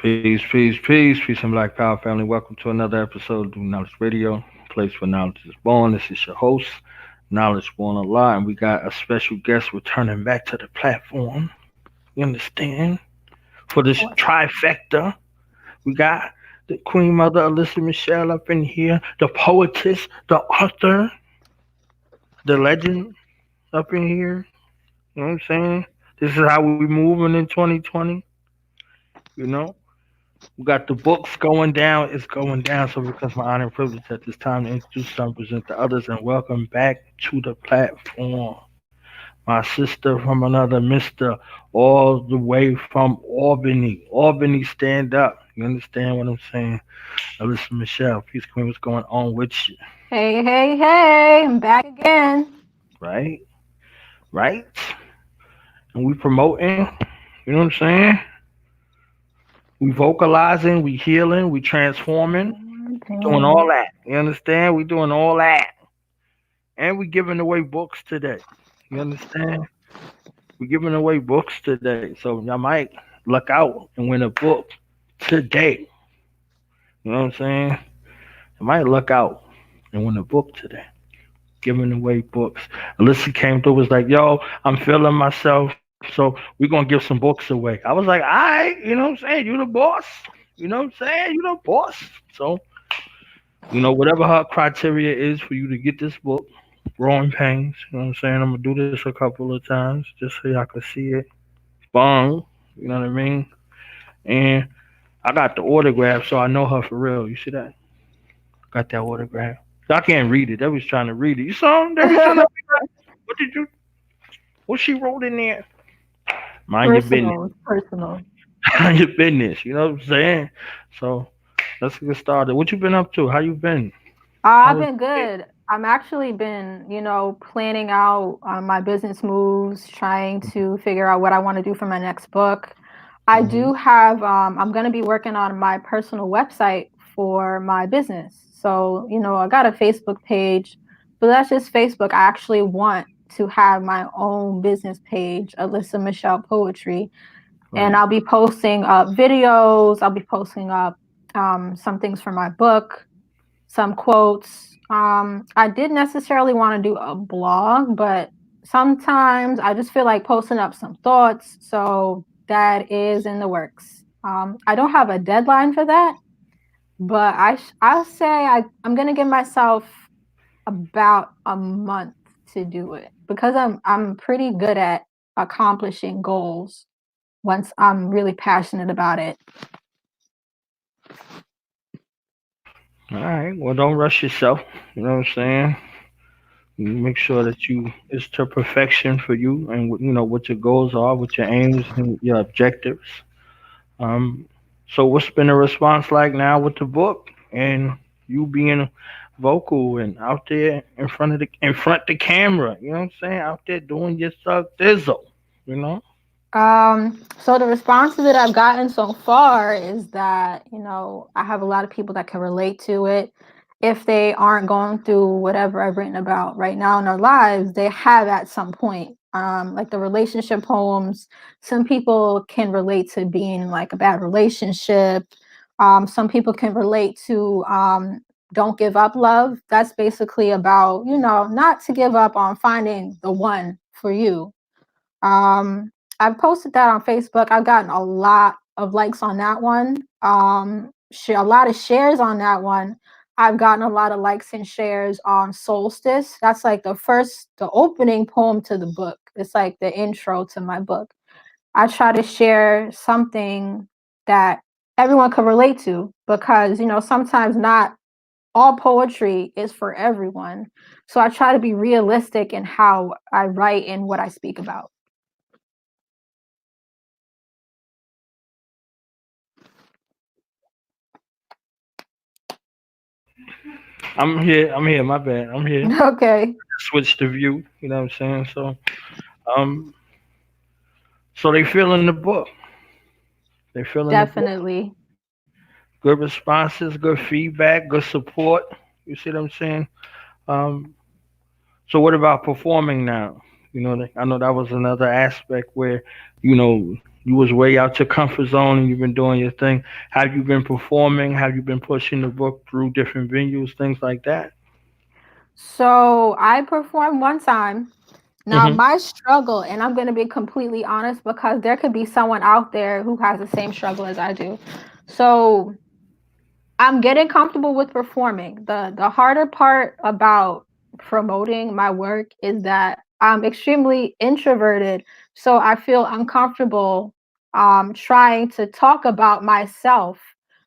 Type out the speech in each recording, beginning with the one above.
Peace, peace, peace, peace, and Black Power family. Welcome to another episode of Do Knowledge Radio, place where knowledge is born. This is your host, Knowledge Born a Lot, and we got a special guest returning back to the platform. You understand? For this trifecta, we got the Queen Mother Alyssa Michelle up in here, the poetess, the author, the legend up in here. You know what I'm saying? This is how we moving in 2020. You know? We got the books going down. It's going down. So because my honor and privilege at this time to introduce some, present the others, and welcome back to the platform. My sister from another mister, all the way from Albany. Albany, stand up. You understand what I'm saying? Alyssa Michelle, peace queen, what's going on with you? Hey, hey, hey, I'm back again. Right? Right? And we promoting, you know what I'm saying? We vocalizing, we healing, we transforming, doing all that. You understand? We doing all that. And we giving away books today. You understand? We giving away books today. So y'all might luck out and win a book today. You know what I'm saying? You might luck out and win a book today. Giving away books. Alyssa came through, was like, yo, I'm feeling myself. So we're gonna give some books away. I was like, all right, you know what I'm saying? You the boss. You know what I'm saying? You the boss. So, whatever her criteria is for you to get this book, Growing Pains, you know what I'm saying? I'm gonna do this a couple of times just so y'all can see it. Bong, you know what I mean? And I got the autograph, so I know her for real. You see that? Got that autograph. I can't read it. They was trying to read it. You saw them? They was trying to read it. What did you? What she wrote in there? Mind your business. Personal. Mind your business. You know what I'm saying? So let's get started. What you been up to? How you been? How I've was been it? good. I'm actually been, planning out my business moves, trying to figure out what I want to do for my next book. I Mm-hmm. do have, I'm going to be working on my personal website for my business. So, I got a Facebook page, but that's just Facebook. I actually want to have my own business page, Alyssa Michelle Poetry, and Right. I'll be posting up videos. I'll be posting up some things for my book, some quotes. I didn't necessarily want to do a blog, but sometimes I just feel like posting up some thoughts. So that is in the works. I don't have a deadline for that, but I'll say I'm gonna give myself about a month to do it because I'm pretty good at accomplishing goals once I'm really passionate about it. All right. Well, don't rush yourself. You know what I'm saying? You make sure that you it's to perfection for you, and what your goals are, what your aims and your objectives. Um, so what's been the response like now with the book and you being vocal and out there in front the camera? You know what I'm saying? Out there doing your stuff, thizzle. You know. So the responses that I've gotten so far is that, I have a lot of people that can relate to it. If they aren't going through whatever I've written about right now in their lives, they have at some point. Like the relationship poems, some people can relate to being in like a bad relationship. Some people can relate to don't give up love. That's basically about, not to give up on finding the one for you. um, I've posted that on Facebook. I've gotten a lot of likes on that one. A lot of shares on that one. I've gotten a lot of likes and shares on Solstice. That's like the opening poem to the book. It's like the intro to my book. I try to share something that everyone can relate to because, sometimes not all poetry is for everyone. So I try to be realistic in how I write and what I speak about. I'm here. I'm here. My bad. I'm here. Okay, Switch the view. You know what I'm saying? Um, so they feeling the book. They feeling the book. definitely. Good responses, good feedback, good support. You see what I'm saying? Um, so what about performing now? I know that was another aspect where, you know, You was way out your comfort zone and you've been doing your thing. Have you been performing? Have you been pushing the book through different venues, things like that? So I performed one time. Now, Hmm. my struggle, and I'm going to be completely honest because there could be someone out there who has the same struggle as I do. So I'm getting comfortable with performing. The harder part about promoting my work is that I'm extremely introverted, so I feel uncomfortable trying to talk about myself.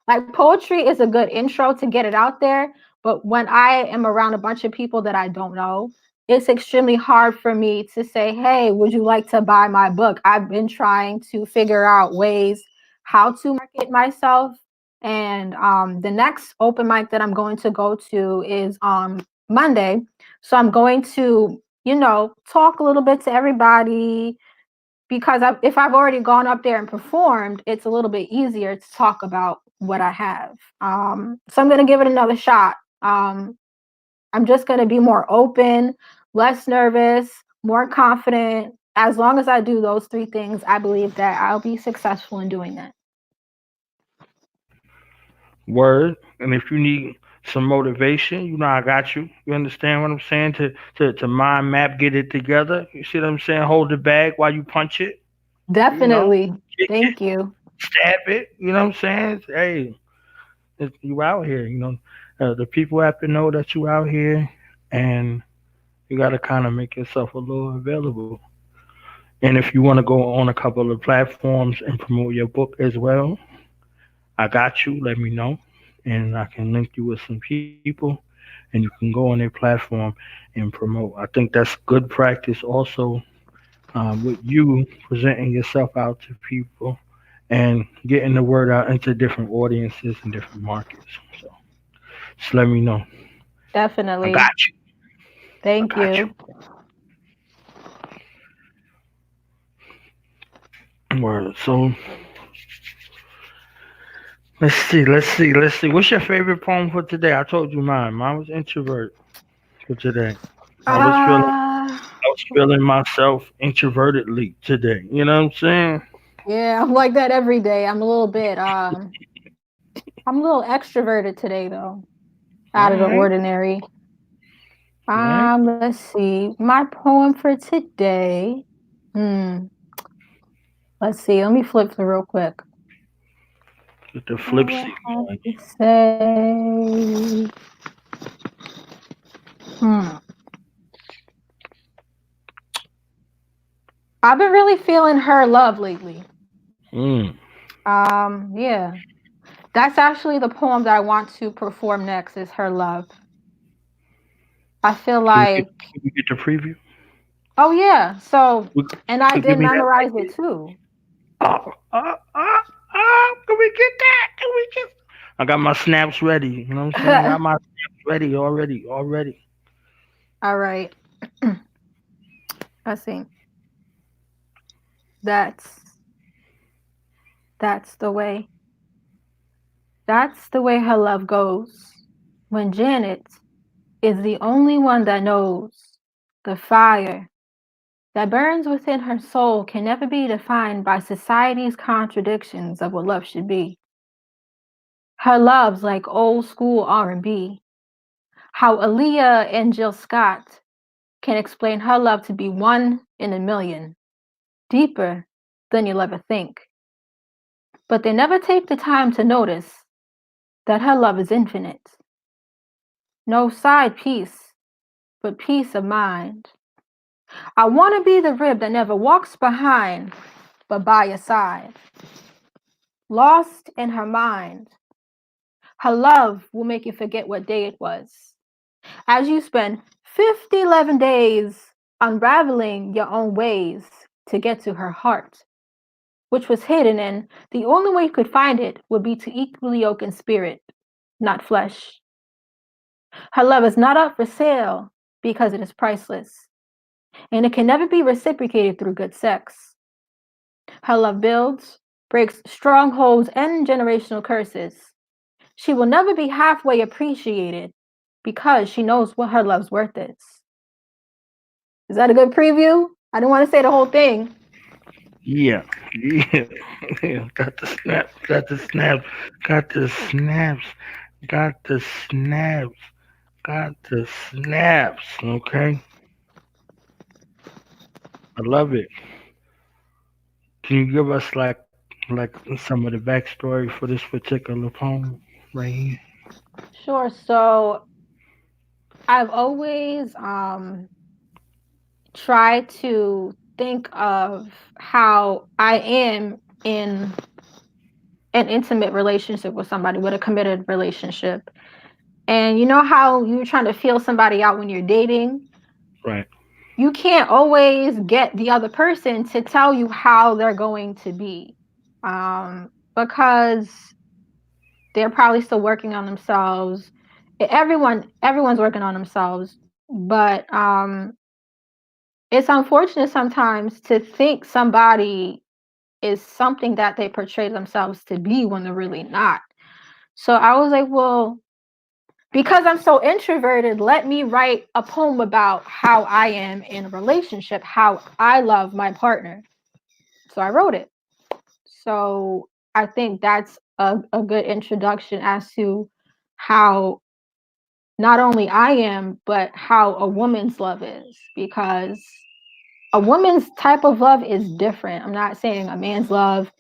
Like poetry is a good intro to get it out there, but when I am around a bunch of people that I don't know, it's extremely hard for me to say, "Hey, would you like to buy my book?" I've been trying to figure out ways how to market myself, and the next open mic that I'm going to go to is on Monday. So I'm going to, talk a little bit to everybody because if I've already gone up there and performed, it's a little bit easier to talk about what I have. So I'm going to give it another shot. I'm just going to be more open, less nervous, more confident. As long as I do those three things, I believe that I'll be successful in doing that. Word. And if you need some motivation, I got you. You understand what I'm saying? To mind map, get it together. You see what I'm saying? Hold the bag while you punch it. You know, Definitely. kick it, Thank you. stab it. You know what I'm saying? Hey, you out here. The people have to know that you out here, and you got to kind of make yourself a little available. And if you want to go on a couple of platforms and promote your book as well, I got you. Let me know, and I can link you with some people, and you can go on their platform and promote. I think that's good practice. Also, with you presenting yourself out to people and getting the word out into different audiences and different markets. So just let me know. I Definitely. got you. I Thank got you. you. Word. So let's see. What's your favorite poem for today? I told you mine. Mine was introvert for today. I was feeling Uh, I was feeling myself introvertedly today. You know what I'm saying? yeah, I'm like that every day. I'm a little extroverted today though, All out of the right. ordinary. All right. Let's see. My poem for today. Hmm. Let's see. Let me flip through real quick. Get the flip What would seat I have going. to say? Hmm. I've been really feeling her love lately. Mm. Yeah. That's actually the poem that I want to perform next is Her Love. I feel Can we get like, can we get the preview? oh yeah. So, We, and I give did me that memorize it right too. Can we get that? Can we get? I got my snaps ready. You know what I'm saying? I got my snaps ready already. Already. All right. Let's see. That's that's the way. That's the way her love goes. When Janet is the only one that knows the fire that burns within her soul can never be defined by society's contradictions of what love should be. Her love's like old school R&B. How Aaliyah and Jill Scott can explain her love to be one in a million, deeper than you'll ever think. But they never take the time to notice that her love is infinite. No side piece, but peace of mind. I want to be the rib that never walks behind, but by your side. Lost in her mind, her love will make you forget what day it was. As you spend 50 days unraveling your own ways to get to her heart, which was hidden, and the only way you could find it would be to equally yoke in spirit, not flesh. Her love is not up for sale because it is priceless, and it can never be reciprocated through good sex. Her love builds, breaks strongholds and generational curses. She will never be halfway appreciated because she knows what her love's worth is. Is that a good preview? I didn't want to say the whole thing. Yeah, yeah, yeah. Got the snap, got the snap, got the snaps, got the snaps, got the snaps. Okay, I love it. Can you give us like some of the backstory for this particular poem right here? Sure. So I've always tried to think of how I am in an intimate relationship with somebody, with a committed relationship. And you know how you're trying to feel somebody out when you're dating? Right, You can't always get the other person to tell you how they're going to be. Because they're probably still working on themselves. Everyone's working on themselves, but it's unfortunate sometimes to think somebody is something that they portray themselves to be when they're really not. So I was like, well, because I'm so introverted, let me write a poem about how I am in a relationship, how I love my partner. So I wrote it. So I think that's a good introduction as to how not only I am, but how a woman's love is, because a woman's type of love is different. I'm not saying a man's love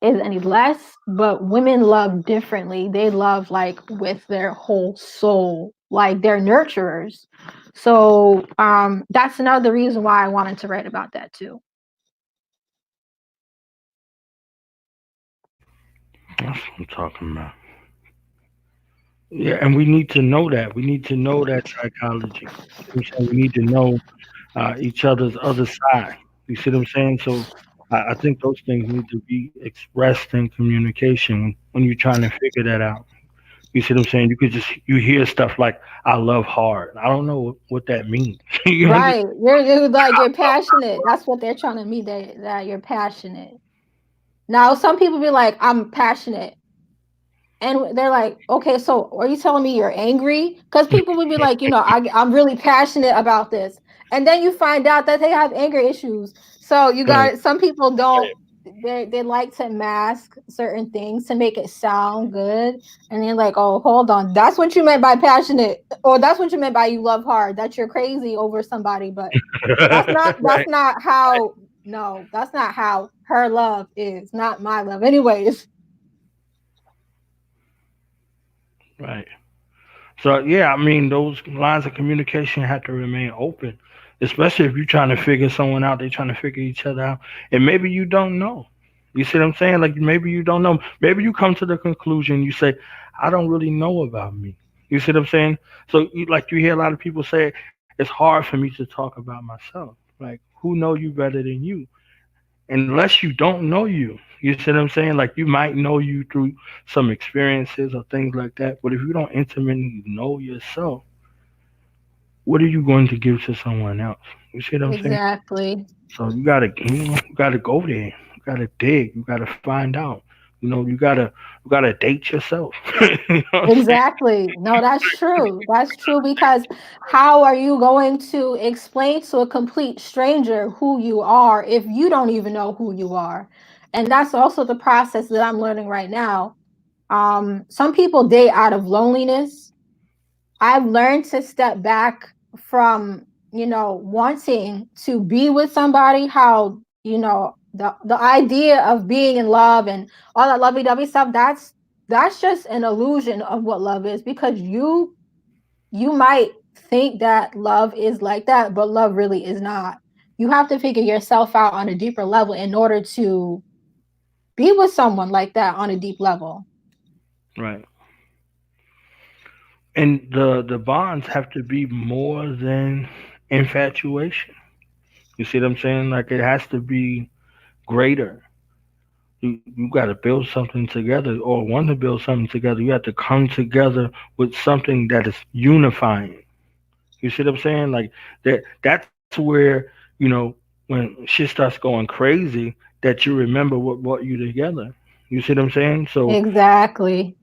is any less, but women love differently. They love like with their whole soul, like they're nurturers. So that's another reason why I wanted to write about that too. that's what I'm talking about. Yeah, and we need to know that. We need to know that psychology. You know what I'm saying? We need to know each other's other side. You see what I'm saying? So I think those things need to be expressed in communication when you're trying to figure that out. You see what I'm saying? You could just you hear stuff like "I love hard." I don't know what that means. You understand? Right. You're like you're passionate. That's what they're trying to mean, that you're passionate. Now some people be like, I'm passionate. And they're like, okay, so are you telling me you're angry? Because people would be like, I'm really passionate about this. And then you find out that they have anger issues. So you Right, got some people don't, they like to mask certain things to make it sound good. And they're like, oh, hold on. That's what you meant by passionate, or that's what you meant by you love hard, that you're crazy over somebody. But right, that's not how, no, that's not how her love is, not my love. Anyways. right. So yeah, I mean those lines of communication have to remain open, especially if you're trying to figure someone out. They're trying to figure each other out, and maybe you don't know. You see what I'm saying? Like maybe you don't know. Maybe you come to the conclusion. You say, "I don't really know about me." You see what I'm saying? So like you hear a lot of people say, "It's hard for me to talk about myself." Like who know you better than you? Unless you don't know you. You see what I'm saying? Like you might know you through some experiences or things like that, but if you don't intimately know yourself, what are you going to give to someone else? You see what I'm saying? Exactly. So you gotta go there. You gotta dig. You gotta find out. You gotta date yourself. You know what I'm saying? Exactly. No, that's true. That's true, because how are you going to explain to a complete stranger who you are if you don't even know who you are? And that's also the process that I'm learning right now. Some people date out of loneliness. I've learned to step back from, wanting to be with somebody, how, the idea of being in love and all that lovey-dovey stuff, that's just an illusion of what love is, because you might think that love is like that, but love really is not. You have to figure yourself out on a deeper level in order to be with someone like that on a deep level. Right. And the bonds have to be more than infatuation. You see what I'm saying? Like it has to be greater. You got to build something together or want to build something together. You have to come together with something that is unifying. You see what I'm saying? Like that's where, you know, when shit starts going crazy, that you remember what brought you together. You see what I'm saying? So Exactly.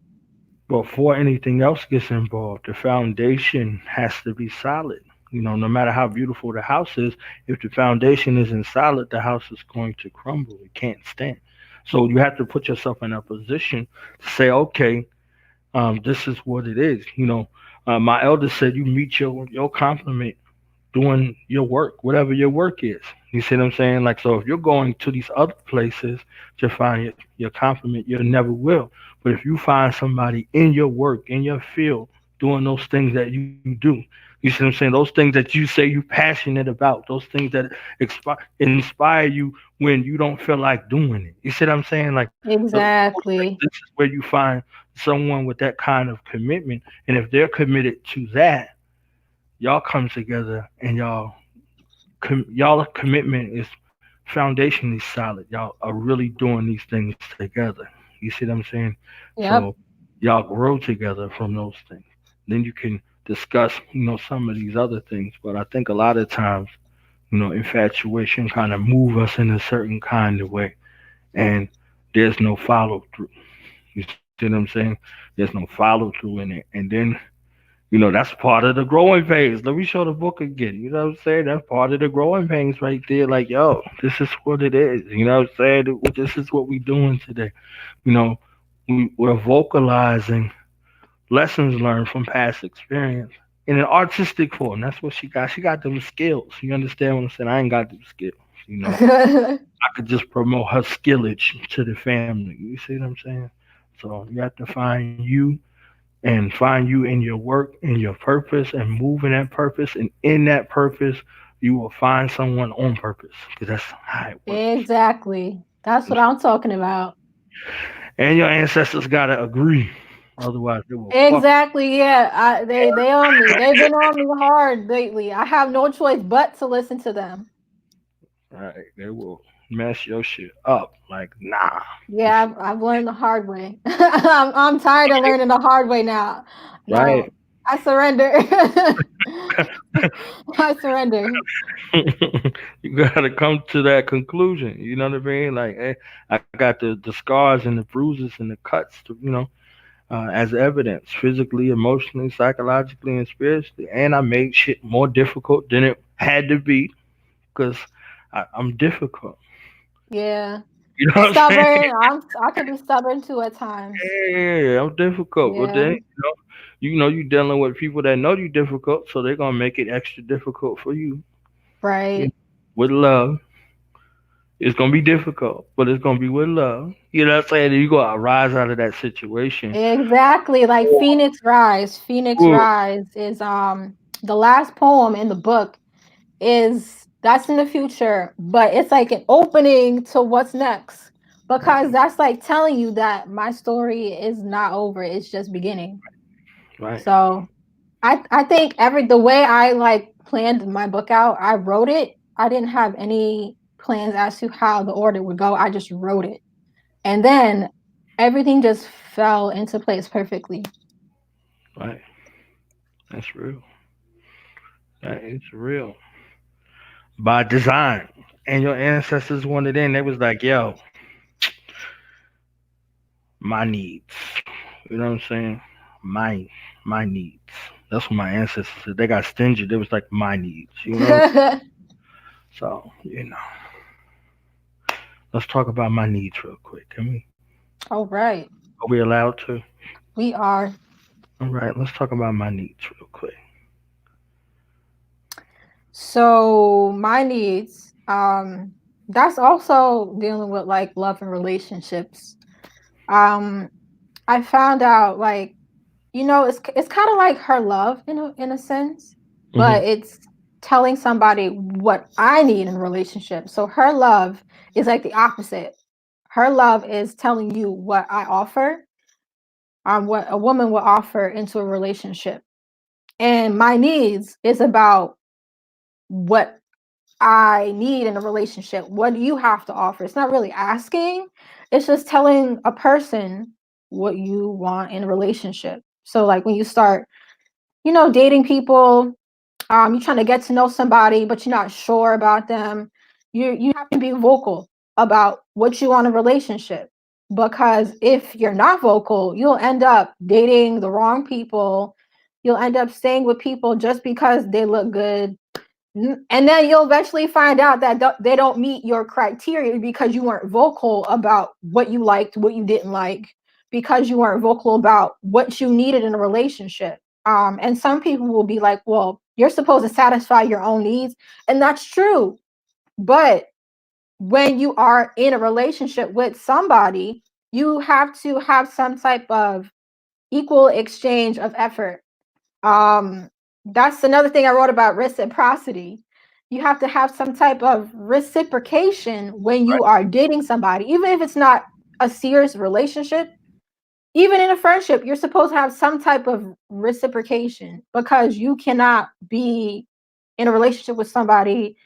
before anything else gets involved, the foundation has to be solid. No matter how beautiful the house is, if the foundation isn't solid, the house is going to crumble. It can't stand. So you have to put yourself in a position to say, okay, this is what it is. My elder said you meet your complement doing your work, whatever your work is. You see what I'm saying? Like, so if you're going to these other places to find your compliment, you never will. But if you find somebody in your work, in your field, doing those things that you do, you see what I'm saying? Those things that you say you're passionate about, those things that inspire you when you don't feel like doing it. You see what I'm saying? Like, Exactly. this is where you find someone with that kind of commitment. And if they're committed to that, y'all come together and y'all commitment is foundationally solid. Y'all are really doing these things together. You see what I'm saying? So Yep. y'all grow together from those things. Then you can discuss, some of these other things. But I think a lot of times, infatuation kind of move us in a certain kind of way, and there's no follow through. You see what I'm saying? There's no follow through in it, and then that's part of the growing pains. Let me show the book again. You know what I'm saying? That's part of the growing pains right there. Like, yo, this is what it is. You know what I'm saying? This is what we doing today. You know, we're vocalizing lessons learned from past experience in an artistic form. That's what she got. She got them skills. You understand what I'm saying? I ain't got them skills. I could just promote her skillage to the family. You see what I'm saying? So you have to find you and find you in your work, in your purpose, and move in that purpose. And in that purpose, you will find someone on purpose because that's how it works. Exactly. That's what I'm talking about. And your ancestors gotta agree, otherwise they will fuck. Exactly. Yeah. They on me. They've been on me hard lately. I have no choice but to listen to them. Right? They will mess your shit up. Like, nah. Yeah, I've learned the hard way. I'm tired of learning the hard way now. Right. No, I surrender. I surrender. You gotta come to that conclusion. You know what I mean? Like, hey, I got the scars and the bruises and the cuts to, as evidence, physically, emotionally, psychologically, and spiritually. And I made shit more difficult than it had to be because I'm difficult. Yeah. You know what I'm saying? Stubborn. I could be stubborn too at times. Yeah, I'm difficult. But then, Yeah. you dealing with people that know you difficult, so they're gonna make it extra difficult for you. You know, Right. with love. It's gonna be difficult, but it's gonna be with love. You know what I'm saying? You gotta rise out of that situation. Exactly. Like Phoenix Rise. Phoenix Ooh, Rise is the last poem in the book is that's in the future, but it's like an opening to what's next because that's like telling you that my story is not over, it's just beginning. right, So I think every the way I like planned my book out, I wrote it. I didn't have any plans as to how the order would go. I just wrote it. And then everything just fell into place perfectly. right. That's real. That is real. By design. And your ancestors wanted in. They was like, yo, my needs. You know what I'm saying? My my needs. That's what my ancestors said. They got stingy. They was like my needs. So, let's talk about my needs real quick. Can we? All right. Are we allowed to? We are. All right, let's talk about my needs real quick. So my needs, that's also dealing with like love and relationships. Um, I found out like, it's kind of like her love in a sense, Hmm. but it's telling somebody what I need in a relationship. So her love is like the opposite. Her love is telling you what I offer, what a woman will offer into a relationship. And my needs is about what I need in a relationship. What do you have to offer? It's not really asking, it's just telling a person what you want in a relationship. So, like, when you start, dating people, you're trying to get to know somebody, but you're not sure about them. You have to be vocal about what you want in a relationship. Because if you're not vocal, you'll end up dating the wrong people, You'll end up staying with people just because they look good. And then you'll eventually find out that they don't meet your criteria because you weren't vocal about what you liked, what you didn't like, because you weren't vocal about what you needed in a relationship. And some people will be like, well, you're supposed to satisfy your own needs. And that's true. But when you are in a relationship with somebody, you have to have some type of equal exchange of effort. um that's another thing I wrote about reciprocity. You have to have some type of reciprocation when you are dating somebody, even if it's not a serious relationship. Even in a friendship, you're supposed to have some type of reciprocation, because you cannot be in a relationship with somebody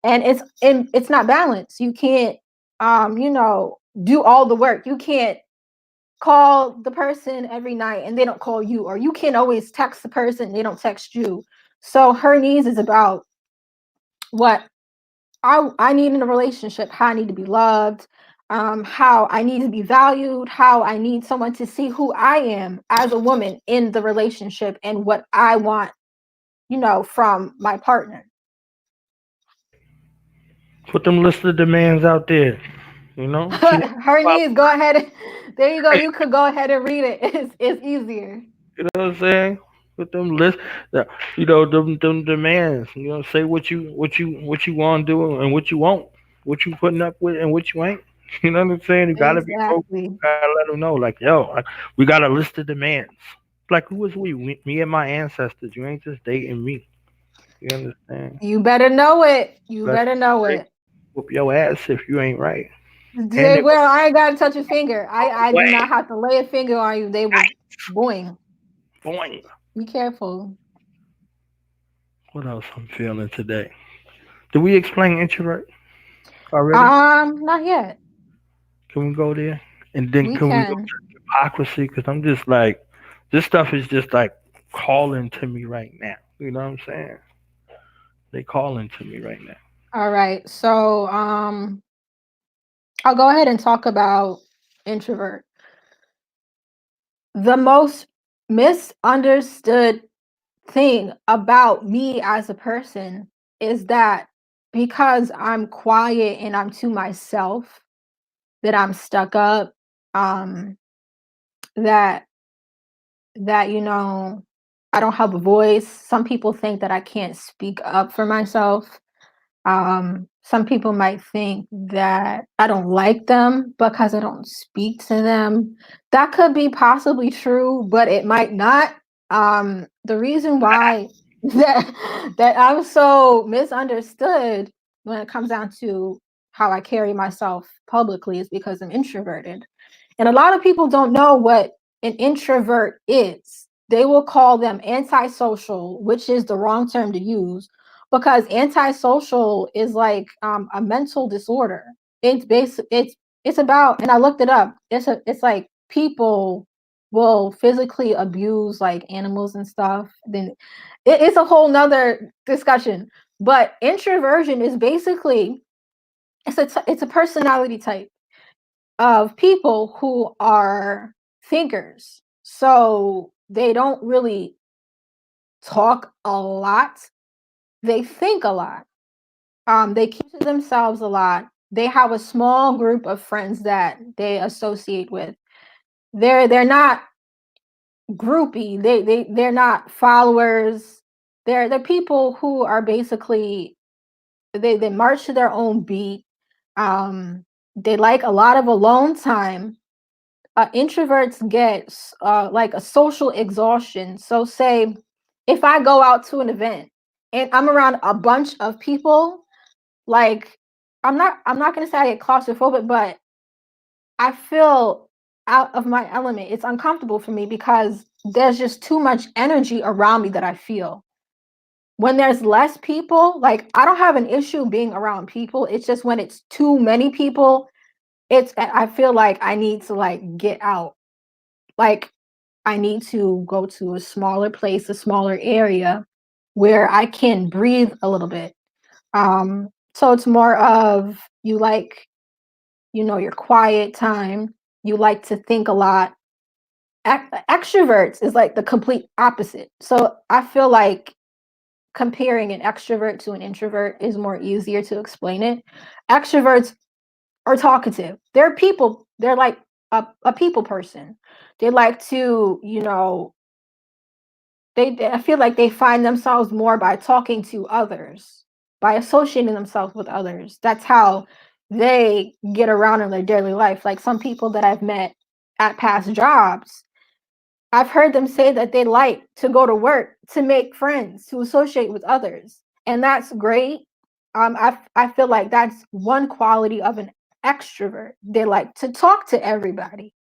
and it's not balanced. You can't do all the work. You can't call the person every night and they don't call you, or you can't always text the person and they don't text you. So her needs is about what I need in a relationship, how I need to be loved, how I need to be valued, how I need someone to see who I am as a woman in the relationship and what I want, from my partner. Put them list of demands out there. You know, she needs Her needs, go ahead. There you go. You could go ahead and read it. It's easier. you know what I'm saying? Put them list, them demands. Say what you want to do and what you won't, what you putting up with and what you ain't. You know what I'm saying? You gotta be vocal. Exactly. Gotta let them know, like, yo, we got a list of demands. Like, who was we? Me and my ancestors. You ain't just dating me. You understand? You better know it. You Better better know straight it. whoop your ass if you ain't right. And They they will. I ain't got to touch a finger. I do way. not have to lay a finger on you. They will. Boing. Boing. Be careful. What else I'm feeling today? Did we explain introvert already? Not yet. Can we go there? And then We can we go can. to hypocrisy? Because I'm just like, this stuff is just like calling to me right now. You know what I'm saying? They calling to me right now. All right. So, I'll go ahead and talk about introvert. The most misunderstood thing about me as a person is that because I'm quiet and I'm to myself, that I'm stuck up, um, that I don't have a voice. Some people think that I can't speak up for myself. Some people might think that I don't like them because I don't speak to them. That could be possibly true, but it might not. The reason why that I'm so misunderstood when it comes down to how I carry myself publicly is because I'm introverted. And a lot of people don't know what an introvert is. They will call them antisocial, which is the wrong term to use, because antisocial is like a mental disorder. It's about, and I looked it up. It's like people will physically abuse like animals and stuff. Then it's a whole nother discussion. But introversion is basically it's a personality type of people who are thinkers. So they don't really talk a lot. They think a lot. They keep to themselves a lot. They have a small group of friends that they associate with. They're not groupie. They're not followers. They're people who are basically they march to their own beat. They like a lot of alone time. Introverts get like a social exhaustion. So say if I go out to an event and I'm around a bunch of people, like I'm not gonna say I get claustrophobic, but I feel out of my element. It's uncomfortable for me because there's just too much energy around me that I feel. When there's less people, like I don't have an issue being around people. It's just when it's too many people, I feel like I need to like get out. Like I need to go to a smaller place, a smaller area where I can breathe a little bit. So it's more of you like, your quiet time. You like to think a lot. Extroverts is like the complete opposite. So I feel like comparing an extrovert to an introvert is more easier to explain it. Extroverts are talkative. They're people. They're like a people person. They like to, I feel like they find themselves more by talking to others, by associating themselves with others. That's how they get around in their daily life. Like some people that I've met at past jobs, I've heard them say that they like to go to work to make friends, to associate with others. And that's great. I feel like that's one quality of an extrovert. They like to talk to everybody.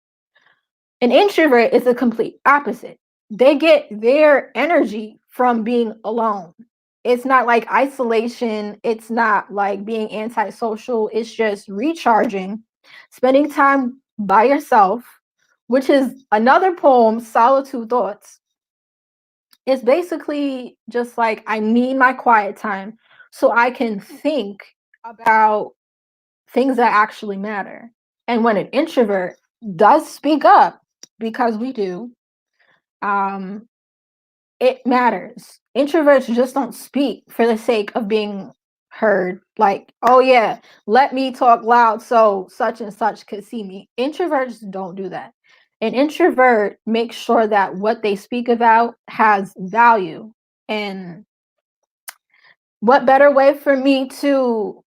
An introvert is the complete opposite. They get their energy from being alone. It's not like isolation, it's not like being antisocial, it's just recharging, spending time by yourself, which is another poem, Solitude Thoughts. It's basically just like I need my quiet time so I can think about things that actually matter. And when an introvert does speak up, because we do, um, it matters. Introverts just don't speak for the sake of being heard. Like, oh yeah, let me talk loud so such and such could see me. Introverts don't do that. An introvert makes sure that what they speak about has value. And what better way for me to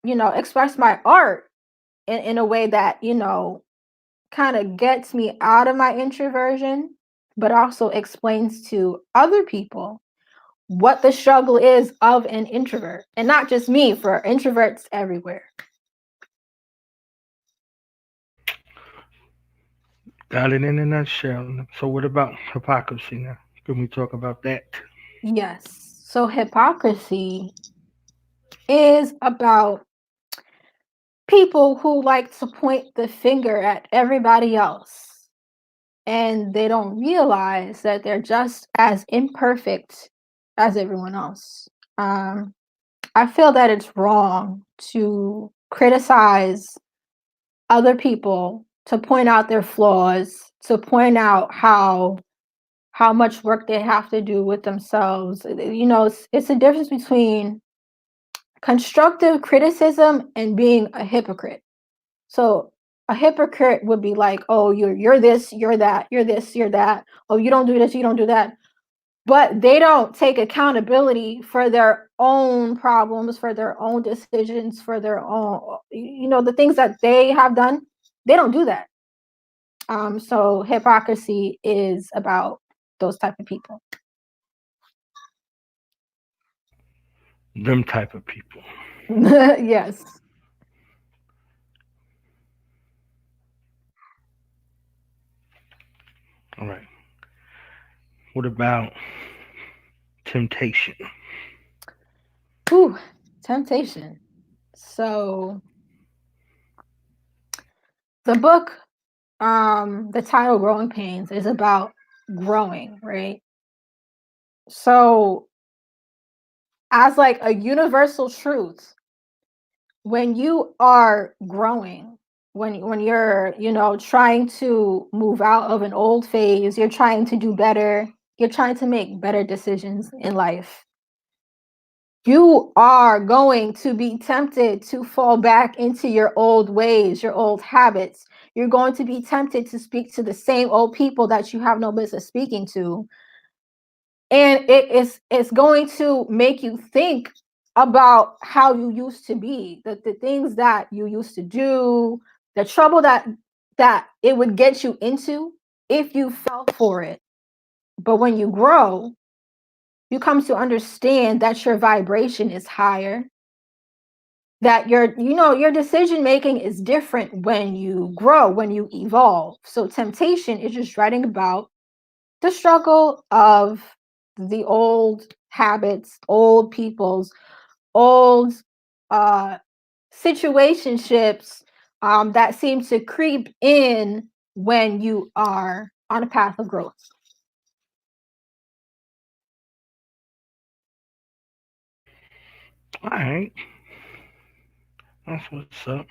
express my art in a way that, kind of gets me out of my introversion, but also explains to other people what the struggle is of an introvert. And not just me, for introverts everywhere. Got it in a nutshell. So what about hypocrisy now? Can we talk about that? Yes. So hypocrisy is about people who like to point the finger at everybody else, and they don't realize that they're just as imperfect as everyone else. Um, I feel that it's wrong to criticize other people, to point out their flaws, to point out how much work they have to do with themselves. It's a difference between constructive criticism and being a hypocrite. So a hypocrite would be like, "Oh, you're this, you're that, you're this, you're that. Oh, you don't do this, you don't do that." But they don't take accountability for their own problems, for their own decisions, for their own, the things that they have done. They don't do that. So hypocrisy is about those type of people. Them type of people. Yes. All right. What about temptation? Ooh, temptation. So the book, the title Growing Pains is about growing, right? So as like a universal truth, when you are growing, when you're, trying to move out of an old phase, you're trying to do better, you're trying to make better decisions in life, you are going to be tempted to fall back into your old ways, your old habits. You're going to be tempted to speak to the same old people that you have no business speaking to. And it's going to make you think about how you used to be, the things that you used to do, the trouble that it would get you into if you fell for it. But when you grow, you come to understand that your vibration is higher, that your decision making is different when you grow, when you evolve. So temptation is just writing about the struggle of the old habits, old people's, old uh situationships that seem to creep in when you are on a path of growth. All right. That's what's up.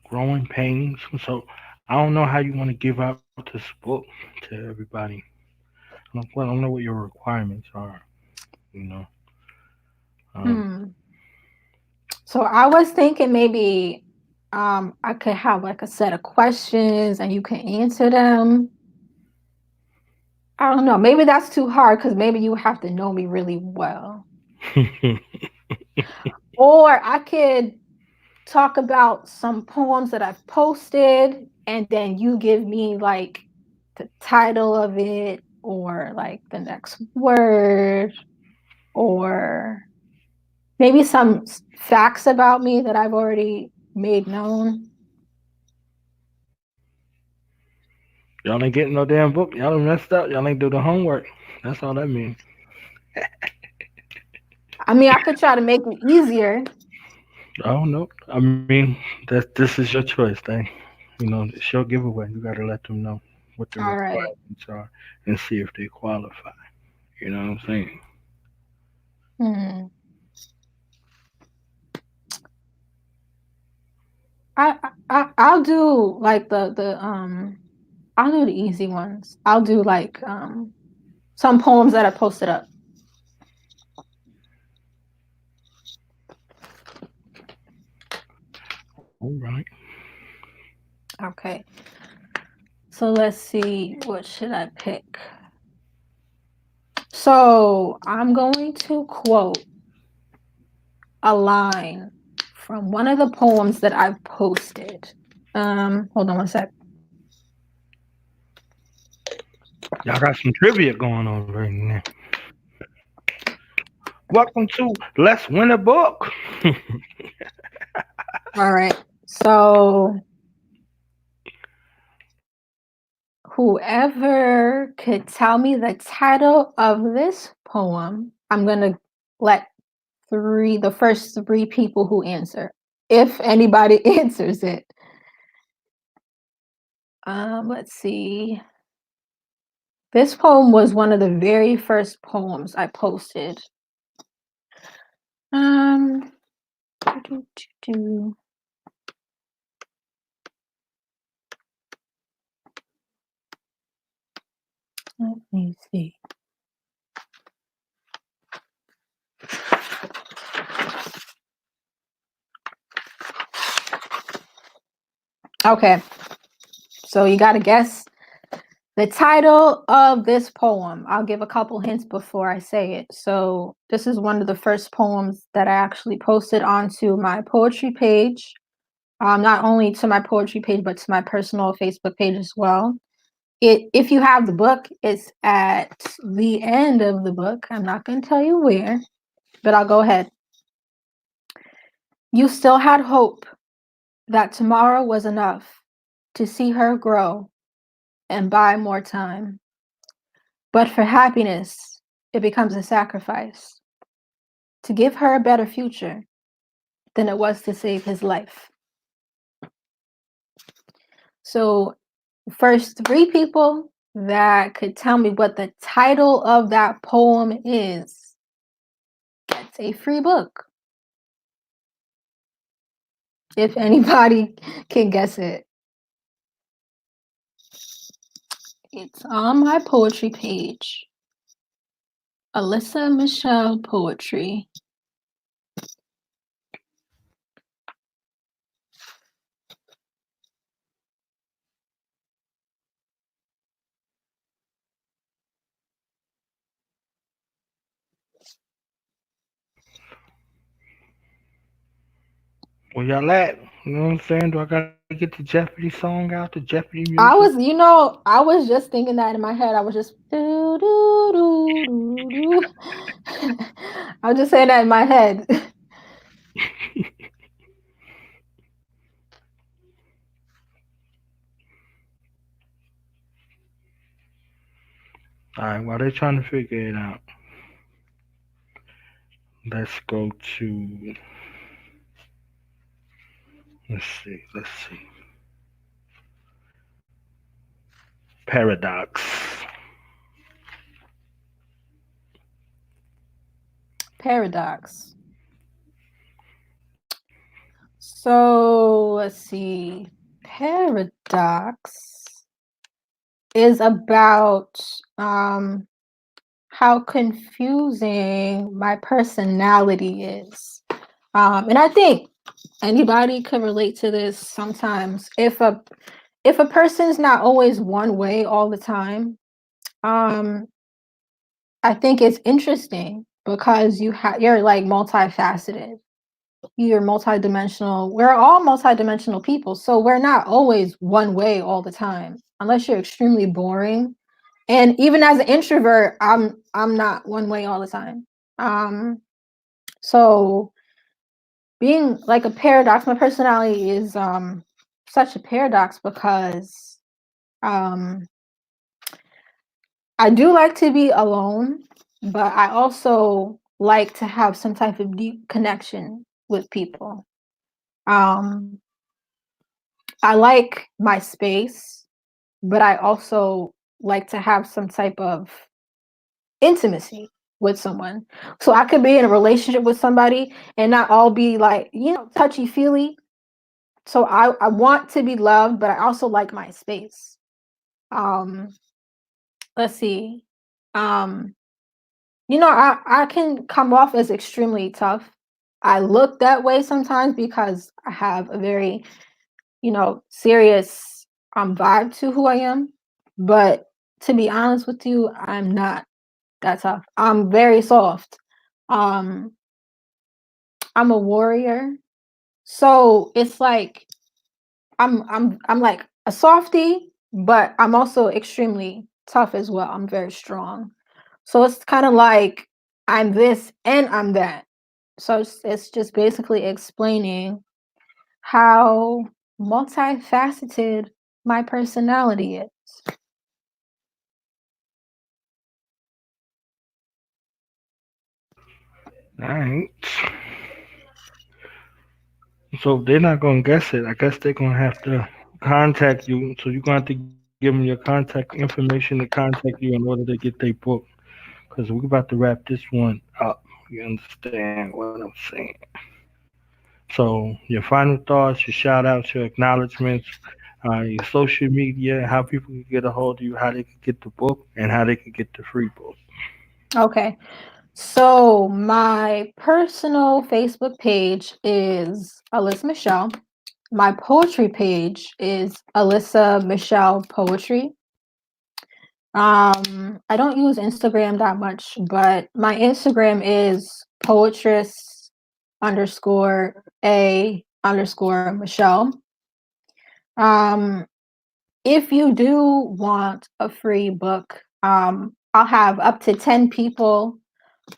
Growing pains. So I don't know how you want to give out this book to everybody. I don't know what your requirements are. You know, um, Hmm. So I was thinking maybe I could have like a set of questions and you can answer them. I don't know. Maybe that's too hard because maybe you have to know me really well. Or I could talk about some poems that I've posted and then you give me like the title of it or like the next word or maybe some facts about me that I've already made known. y'all ain't getting no damn book. Y'all done messed up. Y'all ain't do the homework. That's all that means. I mean, I could try to make it easier. Oh no. I mean, this is your choice thing. You know, it's your giveaway. You gotta let them know what the All right. requirements are and see if they qualify. You know what I'm saying? Hmm. I'll do like the I'll do the easy ones. I'll do like some poems that I posted up. All right. Okay. So let's see, what should I pick? So I'm going to quote a line from one of the poems that I've posted. Hold on one sec. Y'all got some trivia going on right now. Welcome to Let's Win a Book. All right. So whoever could tell me the title of this poem, I'm gonna let the first three people who answer, if anybody answers it. Let's see. This poem was one of the very first poems I posted. Um, do, do, do. Let me see. Okay, so you got to guess the title of this poem. I'll give a couple hints before I say it. So, this is one of the first poems that I actually posted onto my poetry page. Not only to my poetry page, but to my personal Facebook page as well. If you have the book, it's at the end of the book. I'm not going to tell you where, but I'll go ahead. You still had hope that tomorrow was enough to see her grow and buy more time. But for happiness, it becomes a sacrifice to give her a better future than it was to save his life. So, first three people that could tell me what the title of that poem is gets a free book. If anybody can guess it, it's on my poetry page. Alyssa Michelle Poetry. Where y'all at? You know what I'm saying? Do I gotta get the Jeopardy song out, the Jeopardy music? I was just thinking that in my head. I was just do do do do do. I was just saying that in my head. All right, while they're trying to figure it out, let's go to let's see. Paradox. Paradox. So let's see. Paradox. is about how confusing my personality is. And I think anybody could relate to this sometimes. If a person's not always one way all the time, um, I think it's interesting because you're like multifaceted. You're multidimensional. We're all multidimensional people, so we're not always one way all the time, unless you're extremely boring. And even as an introvert, I'm not one way all the time. So being like a paradox, my personality is such a paradox because um I do like to be alone, but I also like to have some type of deep connection with people. Um I like my space, but I also like to have some type of intimacy with someone. So I could be in a relationship with somebody and not all be like, touchy feely. So I want to be loved, but I also like my space. Um, let's see. Um, I can come off as extremely tough. I look that way sometimes because I have a very, serious vibe to who I am. But to be honest with you, I'm not that tough. I'm very soft. Um, I'm a warrior. So it's like I'm like a softie, but I'm also extremely tough as well. I'm very strong. So it's kind of like I'm this and I'm that. So it's just basically explaining how multifaceted my personality is. All right. So if they're not gonna guess it, I guess they're gonna have to contact you. So you're gonna have to give them your contact information to contact you in order to get their book. Because we're about to wrap this one up. You understand what I'm saying? So your final thoughts, your shout outs, your acknowledgments, your social media, how people can get a hold of you, how they can get the book, and how they can get the free book. Okay. So my personal Facebook page is Alyssa Michelle. My poetry page is Alyssa Michelle Poetry. I don't use Instagram that much, but my Instagram is poetress underscore a underscore Michelle. Um, if you do want a free book, I'll have up to 10 people.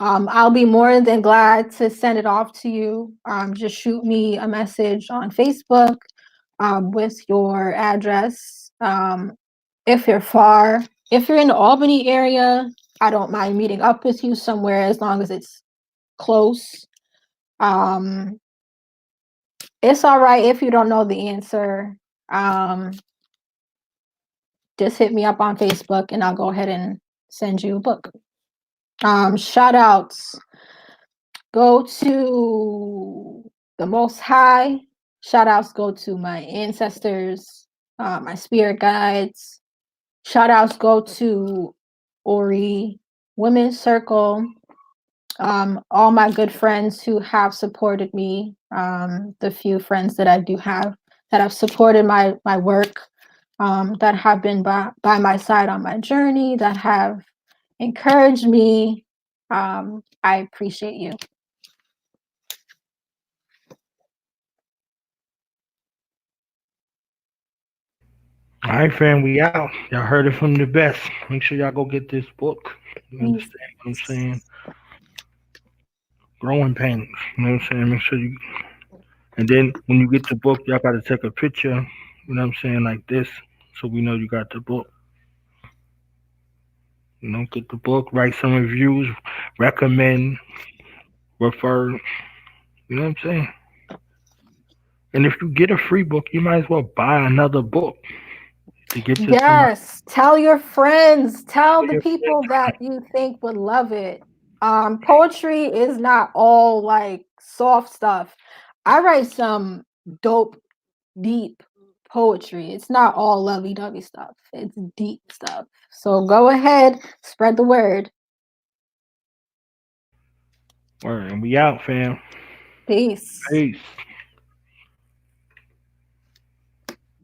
I'll be more than glad to send it off to you. Just shoot me a message on Facebook with your address. If you're far, if you're in the Albany area, I don't mind meeting up with you somewhere as long as it's close. Um, it's all right if you don't know the answer. Um, just hit me up on Facebook and I'll go ahead and send you a book. Shout outs go to the Most High. Shout outs go to my ancestors, my spirit guides. Shout outs go to Ori, Women's Circle, all my good friends who have supported me, the few friends that I do have that have supported my work, that have been by my side on my journey, that have encouraged me. I appreciate you. All right, fam, we out. Y'all heard it from the best. Make sure y'all go get this book. You Yes. understand what I'm saying? Growing pains. You know what I'm saying? Make sure you. And then when you get the book, y'all got to take a picture. You know what I'm saying? Like this, so we know you got the book. Get the book, write some reviews, recommend, refer. You know what I'm saying? And if you get a free book, you might as well buy another book to get to somebody. Yes, tell your friends, tell Tell the your people that you think would love it. Poetry is not all like soft stuff. I write some dope, deep poetry. It's not all lovey-dovey stuff. It's deep stuff. So go ahead, spread the word. Word. And we out, fam. Peace. Peace.